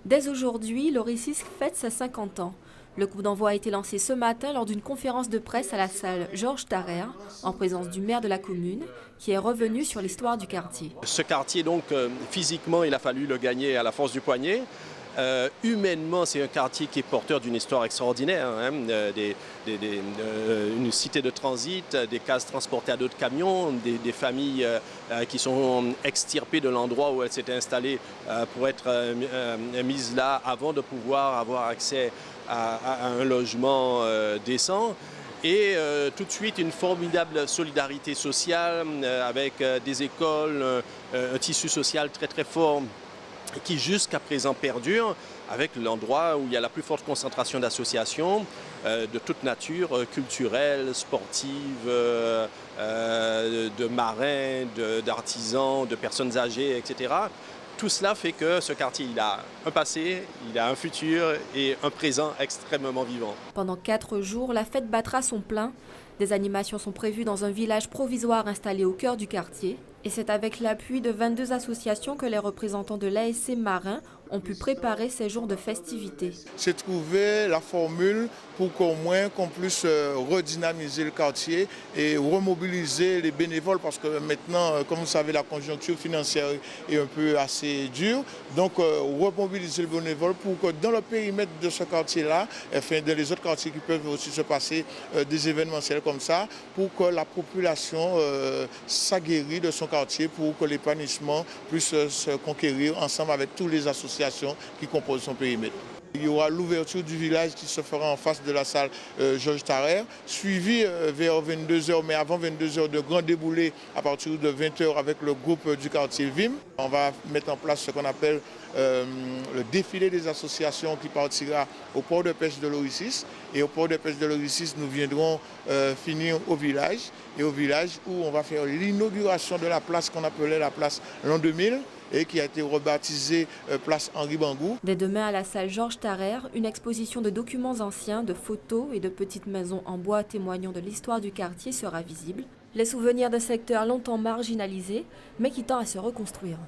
Dès aujourd'hui, l'Oricis fête ses 50 ans. Le coup d'envoi a été lancé ce matin lors d'une conférence de presse à la salle Georges Tarrer, en présence du maire de la commune, qui est revenu sur l'histoire du quartier. Ce quartier, donc, physiquement, il a fallu le gagner à la force du poignet. Humainement, c'est un quartier qui est porteur d'une histoire extraordinaire, une cité de transit, des cases transportées à d'autres camions, des familles qui sont extirpées de l'endroit où elles s'étaient installées pour être mises là avant de pouvoir avoir accès à un logement décent. Et tout de suite une formidable solidarité sociale avec des écoles, un tissu social très très fort qui jusqu'à présent perdure, avec l'endroit où il y a la plus forte concentration d'associations de toute nature, culturelles, sportives, de marins, d'artisans, de personnes âgées, etc. Tout cela fait que ce quartier, il a un passé, il a un futur et un présent extrêmement vivant. Pendant 4 jours, la fête battra son plein. Des animations sont prévues dans un village provisoire installé au cœur du quartier. Et c'est avec l'appui de 22 associations que les représentants de l'ASC Marin ont pu préparer ces jours de festivités. C'est trouver la formule pour qu'au moins qu'on puisse redynamiser le quartier et remobiliser les bénévoles parce que maintenant, comme vous savez, la conjoncture financière est un peu assez dure. Donc, remobiliser les bénévoles pour que dans le périmètre de ce quartier-là, enfin dans les autres quartiers qui peuvent aussi se passer des événementiels comme ça, pour que la population s'aguerrit de son quartier, pour que l'épanouissement puisse se conquérir ensemble avec toutes les associations qui composent son périmètre. Il y aura l'ouverture du village qui se fera en face de la salle Georges Tarrer, suivi vers 22h, mais avant 22h, de grands déboulés à partir de 20h avec le groupe du quartier VIM. On va mettre en place ce qu'on appelle le défilé des associations qui partira au port de pêche de l'Oricis. Et au port de pêche de l'Oricis, nous viendrons finir au village. Et au village où on va faire l'inauguration de la place qu'on appelait la place l'an 2000. Et qui a été rebaptisée place Henri Bangou. Dès demain à la salle Georges Tarrer, une exposition de documents anciens, de photos et de petites maisons en bois témoignant de l'histoire du quartier sera visible. Les souvenirs d'un secteur longtemps marginalisé, mais qui tend à se reconstruire.